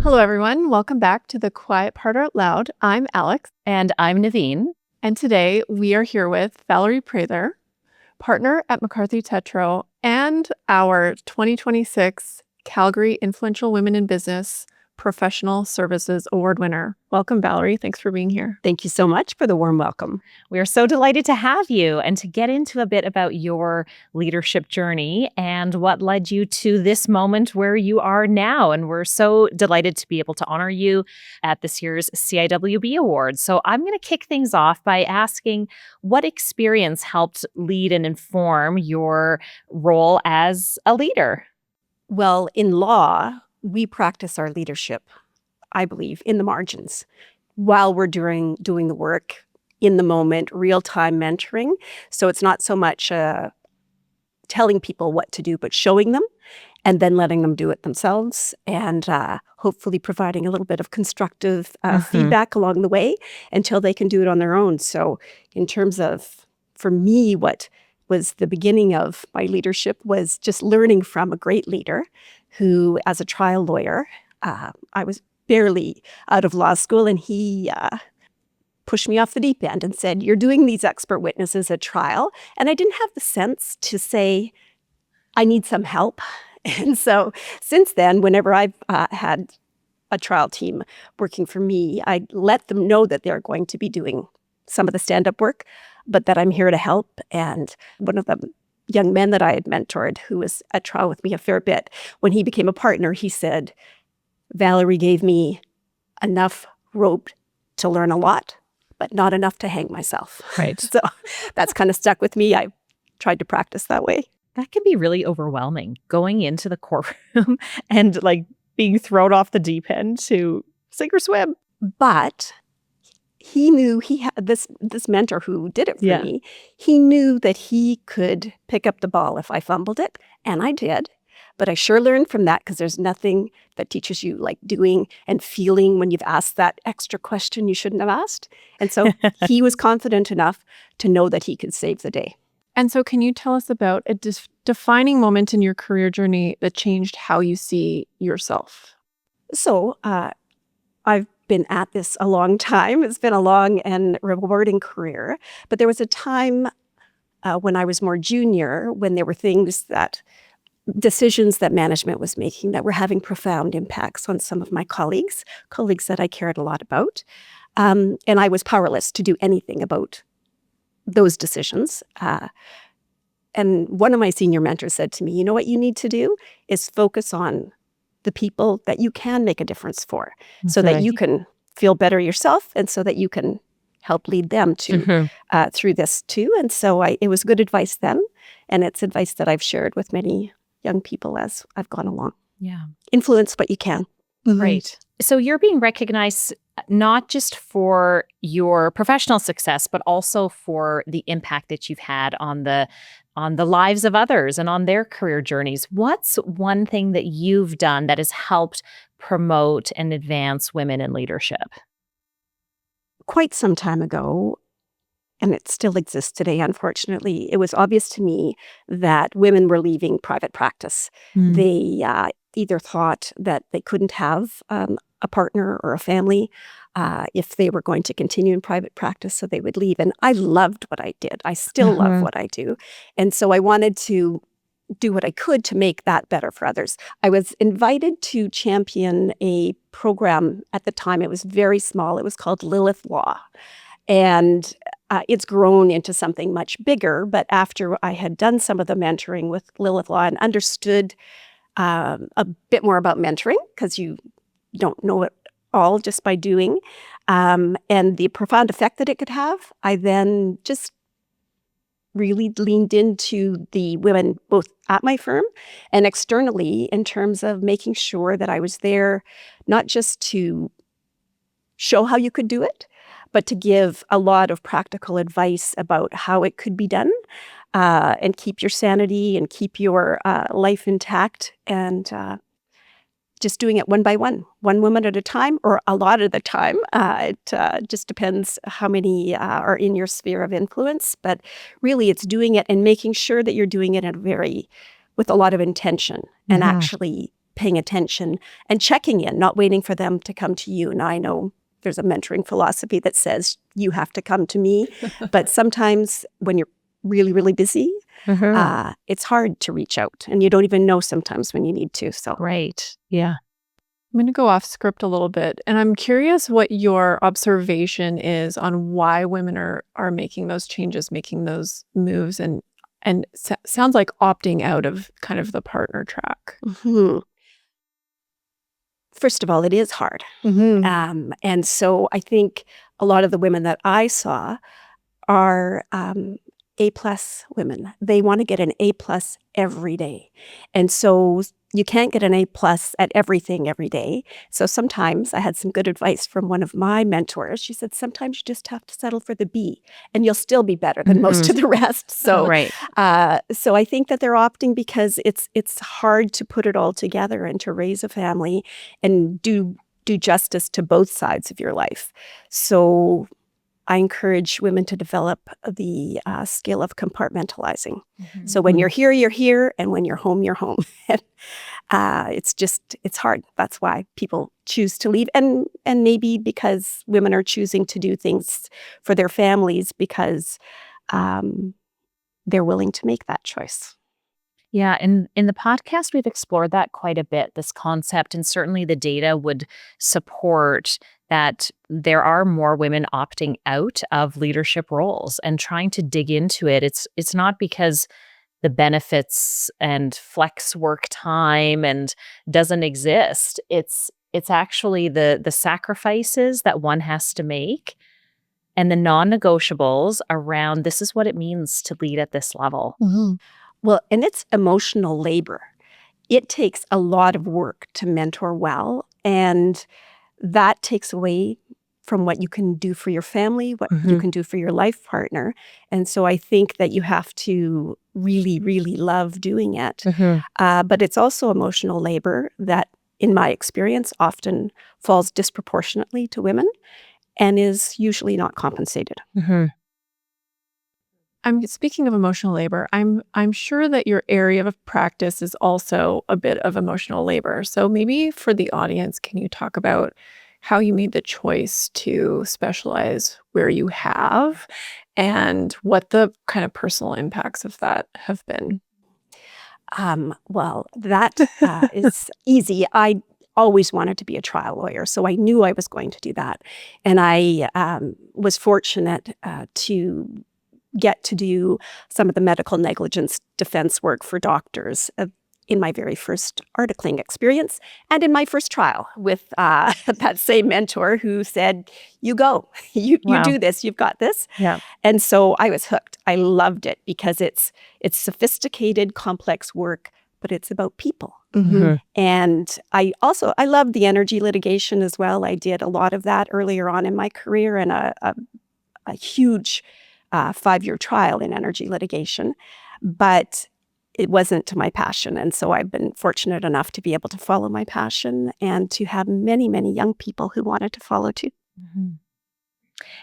Hello, everyone. Welcome back to The Quiet Part Out Loud. I'm Alex. And I'm Nuvyn. And today we are here with Valerie Prather, partner at McCarthy Tétrault, and our 2026 Calgary Influential Women in Business Professional Services Award winner. Welcome, Valerie. Thanks for being here. Thank you so much for the warm welcome. We are so delighted to have you and to get into a bit about your leadership journey and what led you to this moment where you are now. And we're so delighted to be able to honor you at this year's CIWB Awards. So I'm going to kick things off by asking what experience helped lead and inform your role as a leader? Well, in law, we practice our leadership, I believe, in the margins while we're doing the work in the moment, real-time mentoring. So it's not so much telling people what to do, but showing them and then letting them do it themselves and hopefully providing a little bit of constructive feedback along the way until they can do it on their own. So in terms of, for me, what was the beginning of my leadership was just learning from a great leader who, as a trial lawyer, I was barely out of law school, and he pushed me off the deep end and said, "You're doing these expert witnesses at trial." And I didn't have the sense to say, "I need some help." And so since then, whenever I've had a trial team working for me, I let them know that they're going to be doing some of the stand-up work, but that I'm here to help. And one of the young men that I had mentored, who was at trial with me a fair bit, when he became a partner, he said, "Valerie gave me enough rope to learn a lot, but not enough to hang myself." Right. So that's kind of stuck with me. I tried to practice that way. That can be really overwhelming, going into the courtroom and being thrown off the deep end to sink or swim. But he knew he had this mentor who did it for me. He knew that he could pick up the ball if I fumbled it, and I did. But I sure learned from that, because there's nothing that teaches you like doing and feeling when you've asked that extra question you shouldn't have asked. And so he was confident enough to know that he could save the day. And so can you tell us about a defining moment in your career journey that changed how you see yourself? So I've been at this a long time. It's been a long and rewarding career. But there was a time when I was more junior, when there were decisions that management was making that were having profound impacts on some of my colleagues that I cared a lot about. And I was powerless to do anything about those decisions. And one of my senior mentors said to me, "You know what you need to do is focus on the people that you can make a difference for, so that you can feel better yourself and so that you can help lead them to through this too." And so it was good advice then, and it's advice that I've shared with many young people as I've gone along. Yeah. Influence what you can. Right. So you're being recognized not just for your professional success, but also for the impact that you've had on the lives of others and on their career journeys. What's one thing that you've done that has helped promote and advance women in leadership? Quite some time ago, and it still exists today, unfortunately, it was obvious to me that women were leaving private practice. They either thought that they couldn't have a partner or a family if they were going to continue in private practice, so they would leave. And I loved what I did. I still love what I do. And so I wanted to do what I could to make that better for others. I was invited to champion a program at the time. It was very small. It was called Lilith Law. And it's grown into something much bigger. But after I had done some of the mentoring with Lilith Law and understood a bit more about mentoring, because you don't know it all just by doing, and the profound effect that it could have, I then just really leaned into the women both at my firm and externally in terms of making sure that I was there not just to show how you could do it, but to give a lot of practical advice about how it could be done, and keep your sanity and keep your life intact, and just doing it one by one woman at a time, or a lot of the time. It just depends how many are in your sphere of influence. But really, it's doing it and making sure that you're doing it with a lot of intention and actually paying attention and checking in, not waiting for them to come to you. Now, I know there's a mentoring philosophy that says you have to come to me, but sometimes when you're really, really busy, it's hard to reach out, and you don't even know sometimes when you need to. So, Right. Yeah. I'm going to go off script a little bit, and I'm curious what your observation is on why women are making those changes, making those moves, and sounds like opting out of kind of the partner track. First of all, it is hard. And so I think a lot of the women that I saw are A+ women. They want to get an A+ every day. And so you can't get an A+ at everything every day. So sometimes I had some good advice from one of my mentors. She said, sometimes you just have to settle for the B and you'll still be better than most of the rest. So, Right. so I think that they're opting because it's hard to put it all together and to raise a family and do justice to both sides of your life. So I encourage women to develop the skill of compartmentalizing. So when you're here, and when you're home, you're home. It's hard. That's why people choose to leave. And maybe because women are choosing to do things for their families because they're willing to make that choice. Yeah. And in the podcast, we've explored that quite a bit, this concept. And certainly the data would support that there are more women opting out of leadership roles and trying to dig into it. It's not because the benefits and flex work time and doesn't exist. It's actually the sacrifices that one has to make and the non-negotiables around this is what it means to lead at this level. Well, and it's emotional labor. It takes a lot of work to mentor well, and that takes away from what you can do for your family, what you can do for your life partner. And so I think that you have to really, really love doing it. But it's also emotional labor that, in my experience, often falls disproportionately to women and is usually not compensated. I'm speaking of emotional labor. I'm sure that your area of practice is also a bit of emotional labor. So maybe for the audience, can you talk about how you made the choice to specialize where you have and what the kind of personal impacts of that have been? Well, that is easy. I always wanted to be a trial lawyer, so I knew I was going to do that. And I was fortunate to get to do some of the medical negligence defense work for doctors in my very first articling experience and in my first trial with that same mentor who said, you go, you do this, you've got this. Yeah. And so I was hooked. I loved it because it's sophisticated, complex work, but it's about people. And I love the energy litigation as well. I did a lot of that earlier on in my career and a huge 5-year trial in energy litigation, but it wasn't my passion. And so I've been fortunate enough to be able to follow my passion and to have many, many young people who wanted to follow too.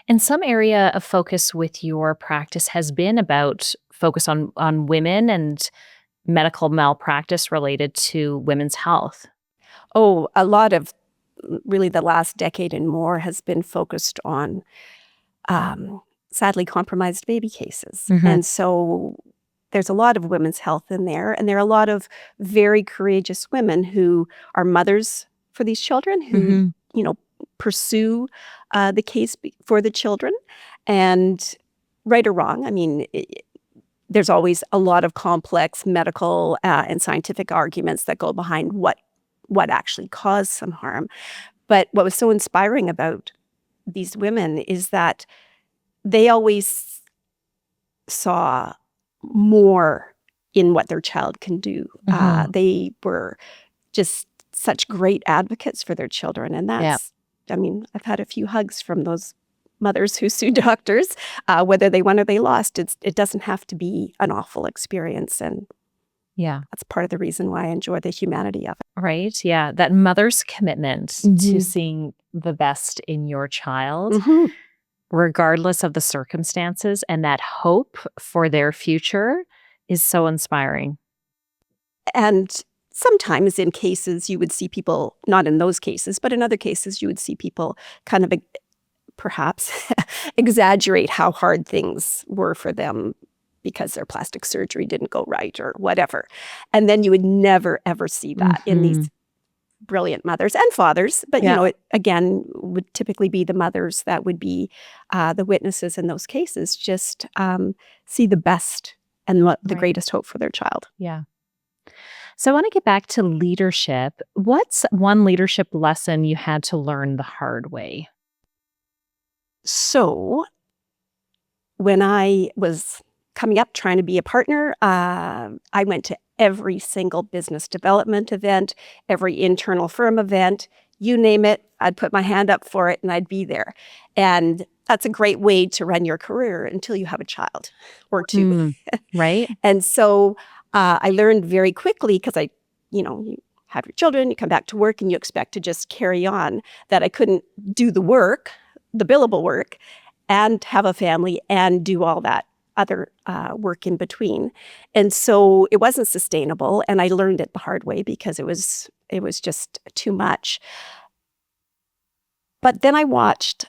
And some area of focus with your practice has been about focus on women and medical malpractice related to women's health. Oh, a lot of really the last decade and more has been focused on sadly compromised baby cases. And so there's a lot of women's health in there. And there are a lot of very courageous women who are mothers for these children who, pursue the case for the children. And right or wrong, I mean, there's always a lot of complex medical and scientific arguments that go behind what actually caused some harm. But what was so inspiring about these women is that they always saw more in what their child can do. They were just such great advocates for their children. And that's, I mean, I've had a few hugs from those mothers who sue doctors, whether they won or they lost. It doesn't have to be an awful experience. And that's part of the reason why I enjoy the humanity of it. Right. Yeah. That mother's commitment to seeing the best in your child, regardless of the circumstances, and that hope for their future is so inspiring. And sometimes in cases you would see people, not in those cases, but in other cases you would see people kind of perhaps exaggerate how hard things were for them because their plastic surgery didn't go right or whatever. And then you would never, ever see that in these brilliant mothers and fathers. But, it, again, would typically be the mothers that would be the witnesses in those cases, just see the best and what the greatest hope for their child. Yeah. So I want to get back to leadership. What's one leadership lesson you had to learn the hard way? So when I was coming up trying to be a partner, I went to every single business development event, every internal firm event, you name it, I'd put my hand up for it and I'd be there. And that's a great way to run your career until you have a child or two. Right. And so I learned very quickly because you have your children, you come back to work and you expect to just carry on, that I couldn't do the work, the billable work, and have a family and do all that other work in between. And so it wasn't sustainable. And I learned it the hard way because it was just too much. But then I watched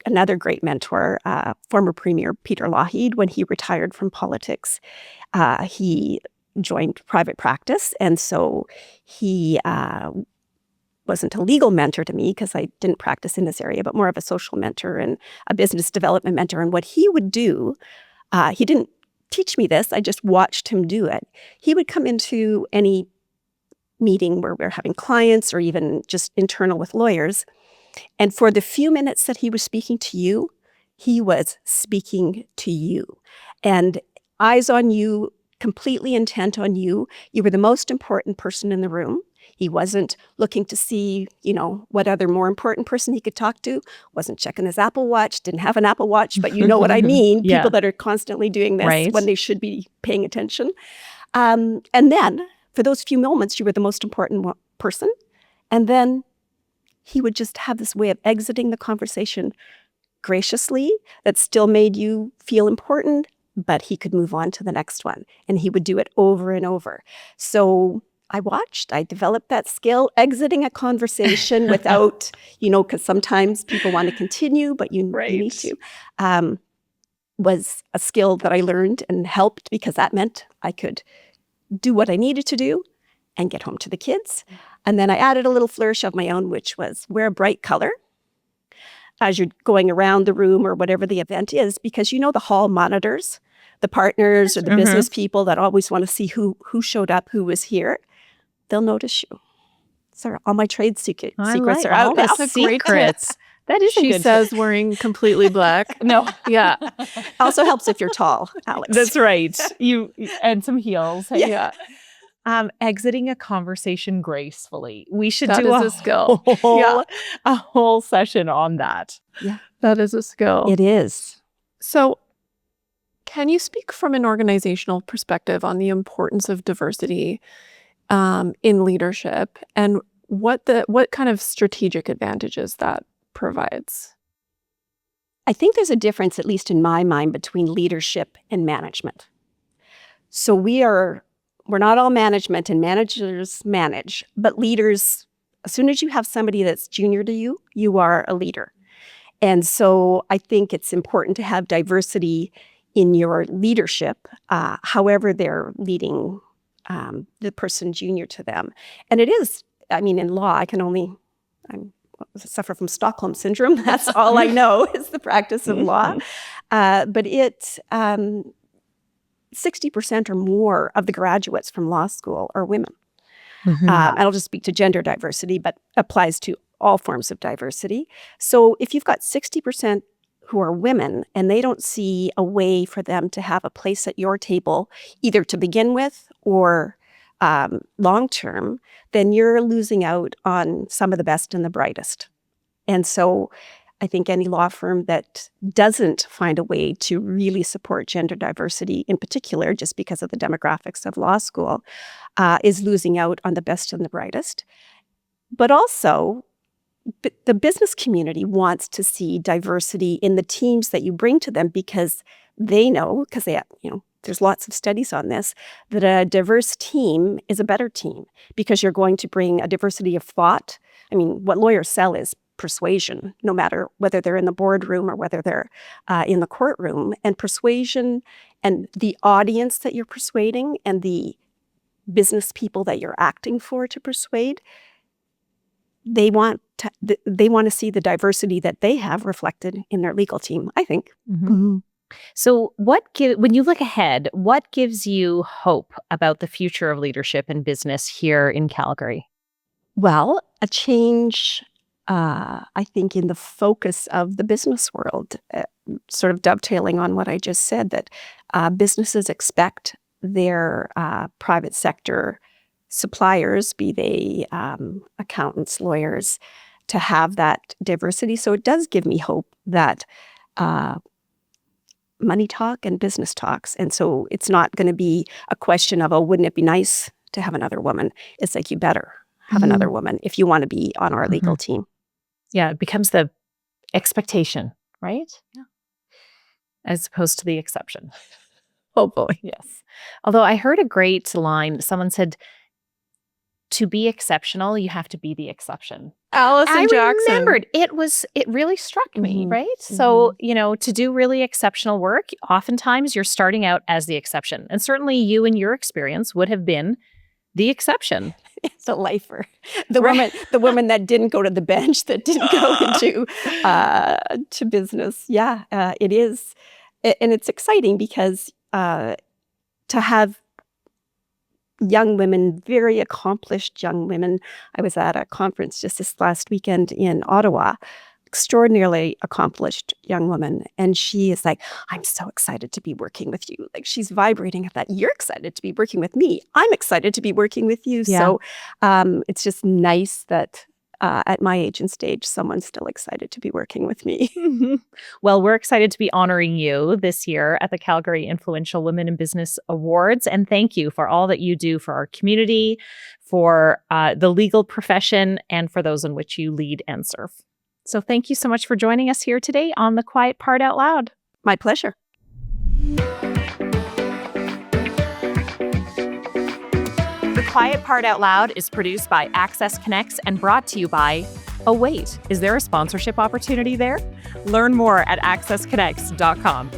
another great mentor, former Premier Peter Lougheed, when he retired from politics. He joined private practice. And so he wasn't a legal mentor to me because I didn't practice in this area, but more of a social mentor and a business development mentor. And what he would do, he didn't teach me this, I just watched him do it. He would come into any meeting where we're having clients or even just internal with lawyers. And for the few minutes that he was speaking to you, he was speaking to you. And eyes on you, completely intent on you. You were the most important person in the room. He wasn't looking to see, what other more important person he could talk to, wasn't checking his Apple Watch, didn't have an Apple Watch, but you know what I mean, people that are constantly doing this when they should be paying attention. And then for those few moments, you were the most important person. And then he would just have this way of exiting the conversation graciously that still made you feel important, but he could move on to the next one. And he would do it over and over. So I developed that skill, exiting a conversation without, because sometimes people want to continue, but you need to, was a skill that I learned and helped because that meant I could do what I needed to do and get home to the kids. And then I added a little flourish of my own, which was wear a bright color as you're going around the room or whatever the event is, because the hall monitors, the partners or the business people that always want to see who showed up, who was here. They'll notice you. So all my trade secrets are out now. That's a great tip. That is She says wearing completely black. No. Yeah. Also helps if you're tall, Alex. That's right. You and some heels. Yeah. Exiting a conversation gracefully. We should That do is a skill. a whole session on that. Yeah. That is a skill. It is. So can you speak from an organizational perspective on the importance of diversity in leadership and what kind of strategic advantages that provides? I think there's a difference, at least in my mind, between leadership and management. So we're not all management, and managers manage, but leaders, as soon as you have somebody that's junior to you, you are a leader. And so I think it's important to have diversity in your leadership, however they're leading the person junior to them. And it is, in law, I suffer from Stockholm syndrome. That's all I know is the practice of law. But 60% or more of the graduates from law school are women. I'll just speak to gender diversity, but applies to all forms of diversity. So if you've got 60% who are women and they don't see a way for them to have a place at your table, either to begin with or long-term, then you're losing out on some of the best and the brightest. And so I think any law firm that doesn't find a way to really support gender diversity in particular, just because of the demographics of law school, is losing out on the best and the brightest. But also, the business community wants to see diversity in the teams that you bring to them because they know, because they have, there's lots of studies on this, that a diverse team is a better team because you're going to bring a diversity of thought. I mean, what lawyers sell is persuasion, no matter whether they're in the boardroom or whether they're in the courtroom. And persuasion and the audience that you're persuading and the business people that you're acting for to persuade, they want to see the diversity that they have reflected in their legal team, I think. So when you look ahead, what gives you hope about the future of leadership and business here in Calgary? Well, a change, I think, in the focus of the business world, sort of dovetailing on what I just said, that businesses expect their private sector suppliers, be they accountants, lawyers, to have that diversity. So it does give me hope that money talk and business talks. And so it's not going to be a question of, oh, wouldn't it be nice to have another woman? It's like, you better have another woman if you want to be on our legal team. Yeah, it becomes the expectation, right? Yeah. As opposed to the exception. Oh, boy. Yes. Although I heard a great line. Someone said, to be exceptional, you have to be the exception. Allison Jackson. I remembered. It really struck me, right? So, to do really exceptional work, oftentimes you're starting out as the exception. And certainly you in your experience would have been the exception. It's a lifer. The woman that didn't go to the bench, that didn't go into to business. Yeah, it is. And it's exciting because to have young women, very accomplished young women. I was at a conference just this last weekend in Ottawa, extraordinarily accomplished young woman. And she is like, I'm so excited to be working with you. Like, she's vibrating at that. You're excited to be working with me. I'm excited to be working with you. Yeah. So it's just nice that at my age and stage, someone's still excited to be working with me. Well, we're excited to be honoring you this year at the Calgary Influential Women in Business Awards. And thank you for all that you do for our community, for the legal profession, and for those in which you lead and serve. So thank you so much for joining us here today on The Quiet Part Out Loud. My pleasure. The Quiet Part Out Loud is produced by Access Connects and brought to you by, oh wait, is there a sponsorship opportunity there? Learn more at accessconnects.com.